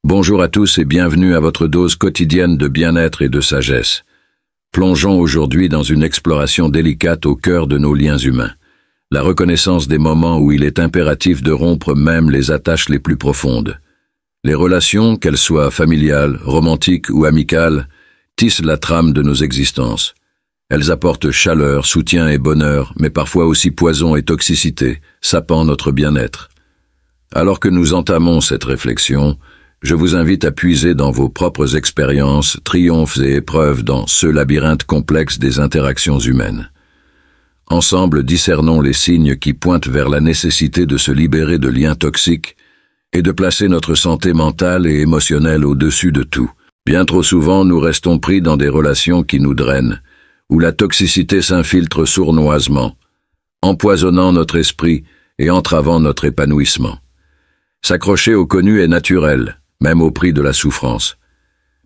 Bonjour à tous et bienvenue à votre dose quotidienne de bien-être et de sagesse. Plongeons aujourd'hui dans une exploration délicate au cœur de nos liens humains. La reconnaissance des moments où il est impératif de rompre même les attaches les plus profondes. Les relations, qu'elles soient familiales, romantiques ou amicales, tissent la trame de nos existences. Elles apportent chaleur, soutien et bonheur, mais parfois aussi poison et toxicité, sapant notre bien-être. Alors que nous entamons cette réflexion, je vous invite à puiser dans vos propres expériences, triomphes et épreuves dans ce labyrinthe complexe des interactions humaines. Ensemble, discernons les signes qui pointent vers la nécessité de se libérer de liens toxiques et de placer notre santé mentale et émotionnelle au-dessus de tout. Bien trop souvent, nous restons pris dans des relations qui nous drainent, où la toxicité s'infiltre sournoisement, empoisonnant notre esprit et entravant notre épanouissement. S'accrocher au connu est naturel, même au prix de la souffrance.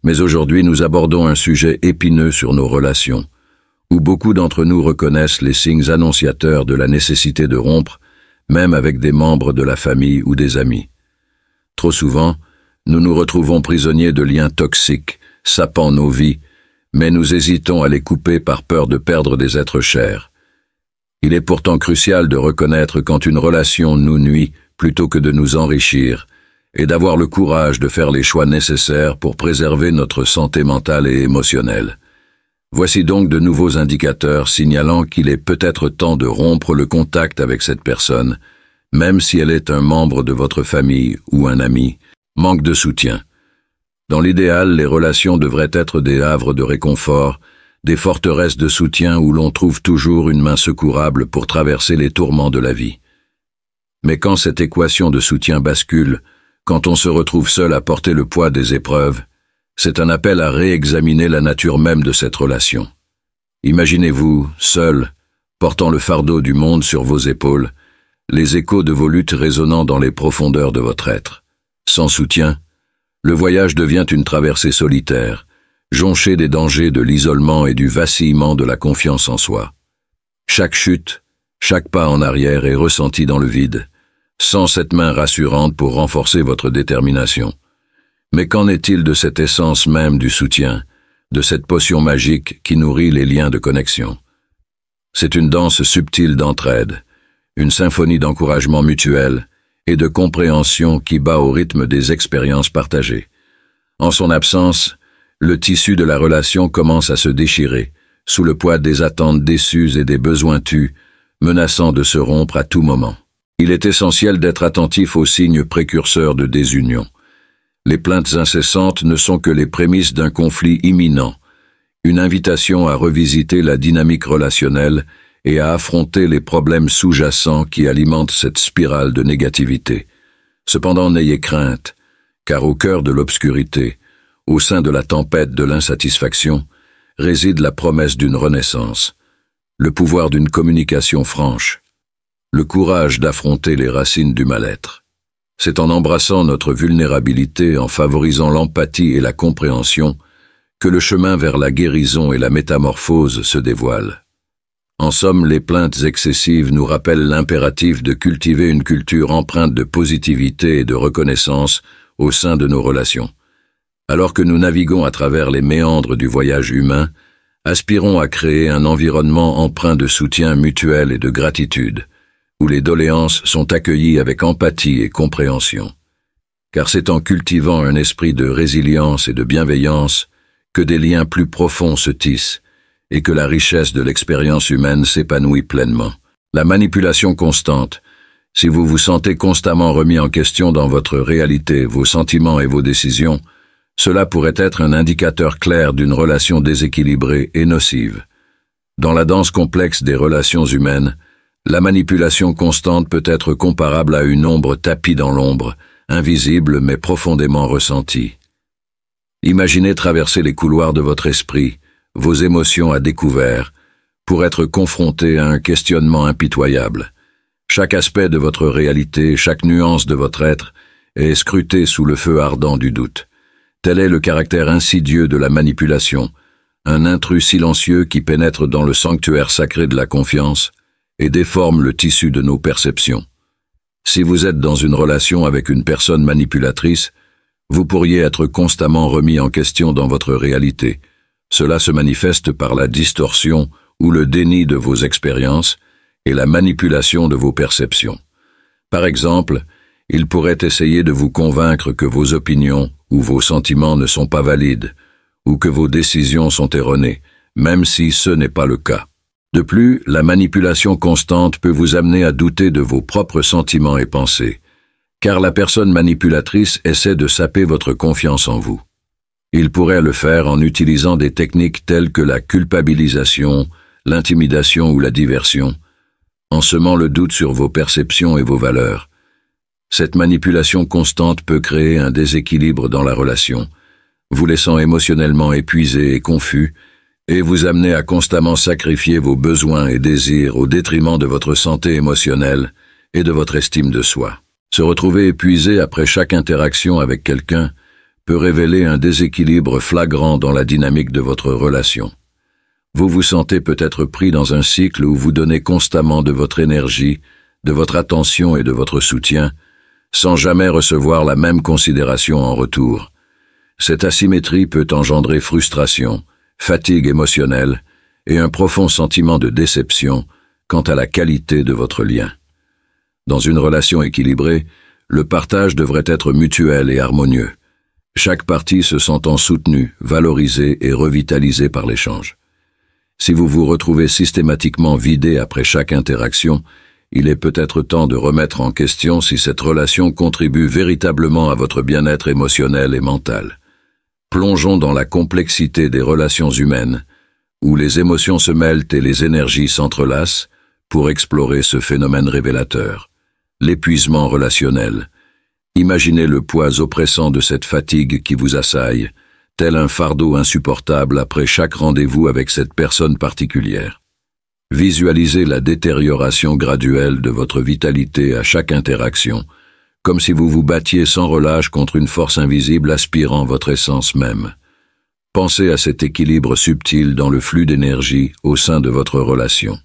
Mais aujourd'hui, nous abordons un sujet épineux sur nos relations, où beaucoup d'entre nous reconnaissent les signes annonciateurs de la nécessité de rompre, même avec des membres de la famille ou des amis. Trop souvent, nous nous retrouvons prisonniers de liens toxiques, sapant nos vies, mais nous hésitons à les couper par peur de perdre des êtres chers. Il est pourtant crucial de reconnaître quand une relation nous nuit plutôt que de nous enrichir, et d'avoir le courage de faire les choix nécessaires pour préserver notre santé mentale et émotionnelle. Voici donc de nouveaux indicateurs signalant qu'il est peut-être temps de rompre le contact avec cette personne, même si elle est un membre de votre famille ou un ami. Manque de soutien. Dans l'idéal, les relations devraient être des havres de réconfort, des forteresses de soutien où l'on trouve toujours une main secourable pour traverser les tourments de la vie. Mais quand cette équation de soutien bascule, quand on se retrouve seul à porter le poids des épreuves, c'est un appel à réexaminer la nature même de cette relation. Imaginez-vous, seul, portant le fardeau du monde sur vos épaules, les échos de vos luttes résonnant dans les profondeurs de votre être. Sans soutien, le voyage devient une traversée solitaire, jonchée des dangers de l'isolement et du vacillement de la confiance en soi. Chaque chute, chaque pas en arrière est ressenti dans le vide, sans cette main rassurante pour renforcer votre détermination. Mais qu'en est-il de cette essence même du soutien, de cette potion magique qui nourrit les liens de connexion? C'est une danse subtile d'entraide, une symphonie d'encouragement mutuel et de compréhension qui bat au rythme des expériences partagées. En son absence, le tissu de la relation commence à se déchirer, sous le poids des attentes déçues et des besoins tus, menaçant de se rompre à tout moment. Il est essentiel d'être attentif aux signes précurseurs de désunion. Les plaintes incessantes ne sont que les prémices d'un conflit imminent, une invitation à revisiter la dynamique relationnelle et à affronter les problèmes sous-jacents qui alimentent cette spirale de négativité. Cependant, n'ayez crainte, car au cœur de l'obscurité, au sein de la tempête de l'insatisfaction, réside la promesse d'une renaissance, le pouvoir d'une communication franche, le courage d'affronter les racines du mal-être. C'est en embrassant notre vulnérabilité, en favorisant l'empathie et la compréhension, que le chemin vers la guérison et la métamorphose se dévoile. En somme, les plaintes excessives nous rappellent l'impératif de cultiver une culture empreinte de positivité et de reconnaissance au sein de nos relations. Alors que nous naviguons à travers les méandres du voyage humain, aspirons à créer un environnement empreint de soutien mutuel et de gratitude, où les doléances sont accueillies avec empathie et compréhension. Car c'est en cultivant un esprit de résilience et de bienveillance que des liens plus profonds se tissent et que la richesse de l'expérience humaine s'épanouit pleinement. La manipulation constante. Si vous vous sentez constamment remis en question dans votre réalité, vos sentiments et vos décisions, cela pourrait être un indicateur clair d'une relation déséquilibrée et nocive. Dans la danse complexe des relations humaines, la manipulation constante peut être comparable à une ombre tapie dans l'ombre, invisible mais profondément ressentie. Imaginez traverser les couloirs de votre esprit, vos émotions à découvert, pour être confronté à un questionnement impitoyable. Chaque aspect de votre réalité, chaque nuance de votre être est scruté sous le feu ardent du doute. Tel est le caractère insidieux de la manipulation, un intrus silencieux qui pénètre dans le sanctuaire sacré de la confiance et déforme le tissu de nos perceptions. Si vous êtes dans une relation avec une personne manipulatrice, Vous pourriez être constamment remis en question dans votre réalité. Cela se manifeste par la distorsion ou le déni de vos expériences et la manipulation de vos perceptions. Par exemple, il pourrait essayer de vous convaincre que vos opinions ou vos sentiments ne sont pas valides, ou que vos décisions sont erronées, même si ce n'est pas le cas. De plus, la manipulation constante peut vous amener à douter de vos propres sentiments et pensées, car la personne manipulatrice essaie de saper votre confiance en vous. Il pourrait le faire en utilisant des techniques telles que la culpabilisation, l'intimidation ou la diversion, en semant le doute sur vos perceptions et vos valeurs. Cette manipulation constante peut créer un déséquilibre dans la relation, vous laissant émotionnellement épuisé et confus, et vous amener à constamment sacrifier vos besoins et désirs au détriment de votre santé émotionnelle et de votre estime de soi. Se retrouver épuisé après chaque interaction avec quelqu'un peut révéler un déséquilibre flagrant dans la dynamique de votre relation. Vous vous sentez peut-être pris dans un cycle où vous donnez constamment de votre énergie, de votre attention et de votre soutien, sans jamais recevoir la même considération en retour. Cette asymétrie peut engendrer frustration, fatigue émotionnelle et un profond sentiment de déception quant à la qualité de votre lien. Dans une relation équilibrée, le partage devrait être mutuel et harmonieux, chaque partie se sentant soutenue, valorisée et revitalisée par l'échange. Si vous vous retrouvez systématiquement vidé après chaque interaction, il est peut-être temps de remettre en question si cette relation contribue véritablement à votre bien-être émotionnel et mental. Plongeons dans la complexité des relations humaines, où les émotions se mêlent et les énergies s'entrelacent, pour explorer ce phénomène révélateur. L'épuisement relationnel. Imaginez le poids oppressant de cette fatigue qui vous assaille, tel un fardeau insupportable après chaque rendez-vous avec cette personne particulière. Visualisez la détérioration graduelle de votre vitalité à chaque interaction, comme si vous vous battiez sans relâche contre une force invisible aspirant votre essence même. Pensez à cet équilibre subtil dans le flux d'énergie au sein de votre relation.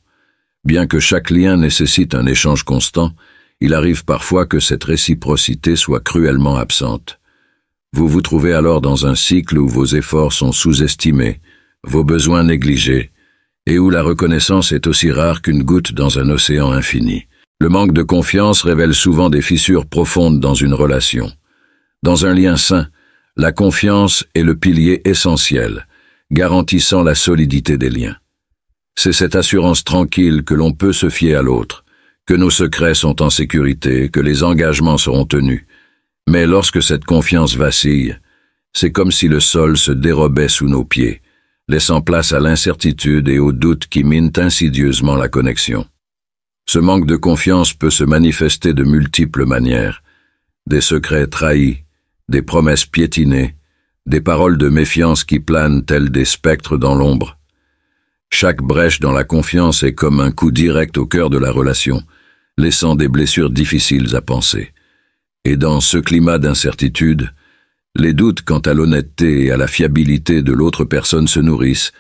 Bien que chaque lien nécessite un échange constant, il arrive parfois que cette réciprocité soit cruellement absente. Vous vous trouvez alors dans un cycle où vos efforts sont sous-estimés, vos besoins négligés, et où la reconnaissance est aussi rare qu'une goutte dans un océan infini. Le manque de confiance révèle souvent des fissures profondes dans une relation. Dans un lien sain, la confiance est le pilier essentiel, garantissant la solidité des liens. C'est cette assurance tranquille que l'on peut se fier à l'autre, que nos secrets sont en sécurité, que les engagements seront tenus. Mais lorsque cette confiance vacille, c'est comme si le sol se dérobait sous nos pieds, laissant place à l'incertitude et au doute qui minent insidieusement la connexion. Ce manque de confiance peut se manifester de multiples manières. Des secrets trahis, des promesses piétinées, des paroles de méfiance qui planent tels des spectres dans l'ombre. Chaque brèche dans la confiance est comme un coup direct au cœur de la relation, laissant des blessures difficiles à penser. Et dans ce climat d'incertitude, les doutes quant à l'honnêteté et à la fiabilité de l'autre personne se nourrissent,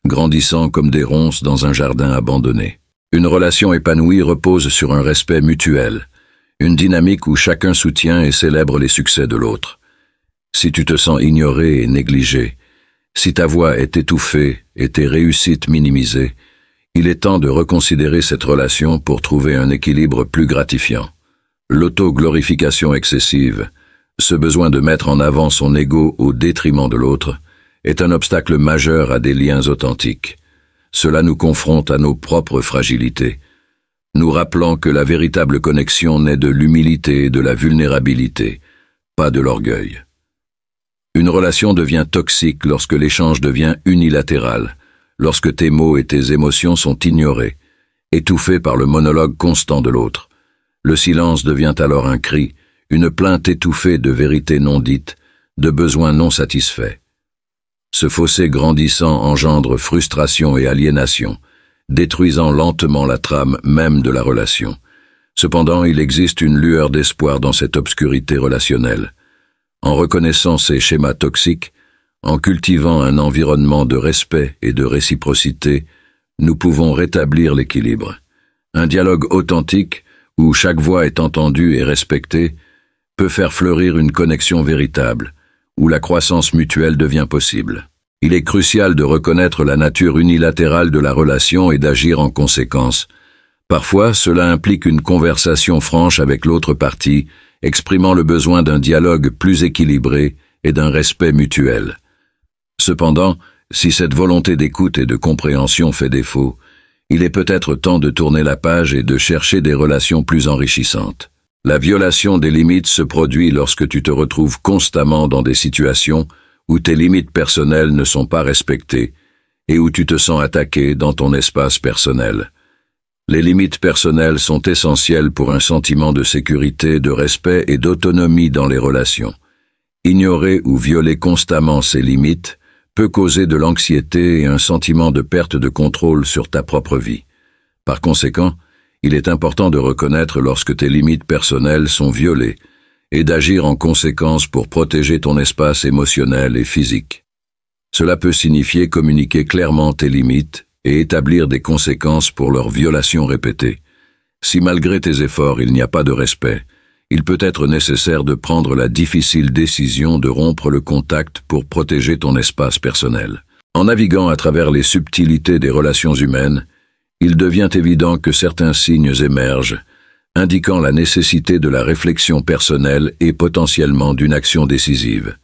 grandissant comme des ronces dans un jardin abandonné. Une relation épanouie repose sur un respect mutuel, une dynamique où chacun soutient et célèbre les succès de l'autre. Si tu te sens ignoré et négligé, si ta voix est étouffée et tes réussites minimisées, il est temps de reconsidérer cette relation pour trouver un équilibre plus gratifiant. L'auto-glorification excessive, ce besoin de mettre en avant son ego au détriment de l'autre, est un obstacle majeur à des liens authentiques. Cela nous confronte à nos propres fragilités, nous rappelant que la véritable connexion naît de l'humilité et de la vulnérabilité, pas de l'orgueil. Une relation devient toxique lorsque l'échange devient unilatéral, lorsque tes mots et tes émotions sont ignorés, étouffés par le monologue constant de l'autre. Le silence devient alors un cri, une plainte étouffée de vérités non dites, de besoins non satisfaits. Ce fossé grandissant engendre frustration et aliénation, détruisant lentement la trame même de la relation. Cependant, il existe une lueur d'espoir dans cette obscurité relationnelle. En reconnaissant ces schémas toxiques, en cultivant un environnement de respect et de réciprocité, nous pouvons rétablir l'équilibre. Un dialogue authentique, où chaque voix est entendue et respectée, peut faire fleurir une connexion véritable, où la croissance mutuelle devient possible. Il est crucial de reconnaître la nature unilatérale de la relation et d'agir en conséquence. Parfois, cela implique une conversation franche avec l'autre partie, exprimant le besoin d'un dialogue plus équilibré et d'un respect mutuel. Cependant, si cette volonté d'écoute et de compréhension fait défaut, il est peut-être temps de tourner la page et de chercher des relations plus enrichissantes. La violation des limites se produit lorsque tu te retrouves constamment dans des situations où tes limites personnelles ne sont pas respectées et où tu te sens attaqué dans ton espace personnel. Les limites personnelles sont essentielles pour un sentiment de sécurité, de respect et d'autonomie dans les relations. Ignorer ou violer constamment ces limites peut causer de l'anxiété et un sentiment de perte de contrôle sur ta propre vie. Par conséquent, il est important de reconnaître lorsque tes limites personnelles sont violées et d'agir en conséquence pour protéger ton espace émotionnel et physique. Cela peut signifier communiquer clairement tes limites et établir des conséquences pour leur violation répétée. Si malgré tes efforts il n'y a pas de respect, il peut être nécessaire de prendre la difficile décision de rompre le contact pour protéger ton espace personnel. En naviguant à travers les subtilités des relations humaines, il devient évident que certains signes émergent, indiquant la nécessité de la réflexion personnelle et potentiellement d'une action décisive.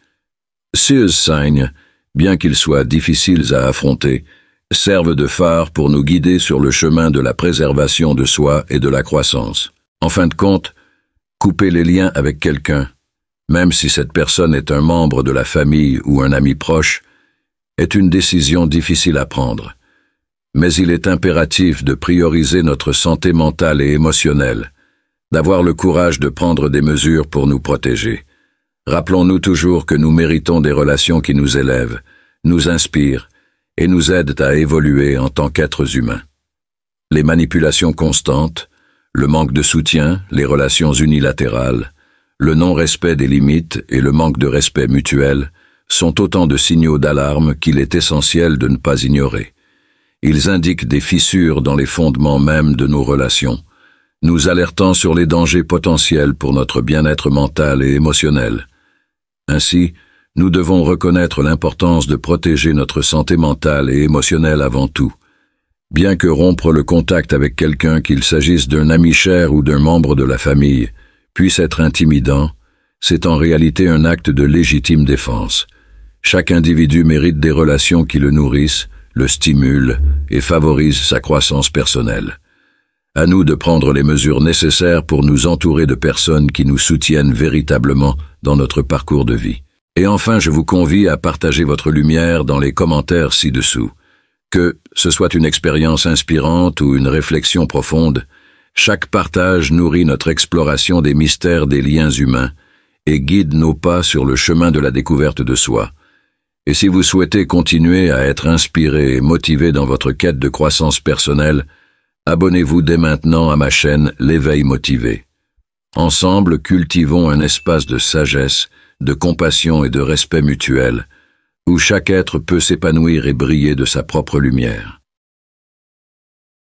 Ces signes, bien qu'ils soient difficiles à affronter, servent de phare pour nous guider sur le chemin de la préservation de soi et de la croissance. En fin de compte, couper les liens avec quelqu'un, même si cette personne est un membre de la famille ou un ami proche, est une décision difficile à prendre. Mais il est impératif de prioriser notre santé mentale et émotionnelle, d'avoir le courage de prendre des mesures pour nous protéger. Rappelons-nous toujours que nous méritons des relations qui nous élèvent, nous inspirent et nous aident à évoluer en tant qu'êtres humains. Les manipulations constantes, le manque de soutien, les relations unilatérales, le non-respect des limites et le manque de respect mutuel sont autant de signaux d'alarme qu'il est essentiel de ne pas ignorer. Ils indiquent des fissures dans les fondements mêmes de nos relations, nous alertant sur les dangers potentiels pour notre bien-être mental et émotionnel. Ainsi, nous devons reconnaître l'importance de protéger notre santé mentale et émotionnelle avant tout. Bien que rompre le contact avec quelqu'un, qu'il s'agisse d'un ami cher ou d'un membre de la famille, puisse être intimidant, c'est en réalité un acte de légitime défense. Chaque individu mérite des relations qui le nourrissent, le stimulent et favorisent sa croissance personnelle. À nous de prendre les mesures nécessaires pour nous entourer de personnes qui nous soutiennent véritablement dans notre parcours de vie. Et enfin, je vous convie à partager votre lumière dans les commentaires ci-dessous. Que ce soit une expérience inspirante ou une réflexion profonde, chaque partage nourrit notre exploration des mystères des liens humains et guide nos pas sur le chemin de la découverte de soi. Et si vous souhaitez continuer à être inspiré et motivé dans votre quête de croissance personnelle, abonnez-vous dès maintenant à ma chaîne L'éveil motivé. Ensemble, cultivons un espace de sagesse, de compassion et de respect mutuel, où chaque être peut s'épanouir et briller de sa propre lumière.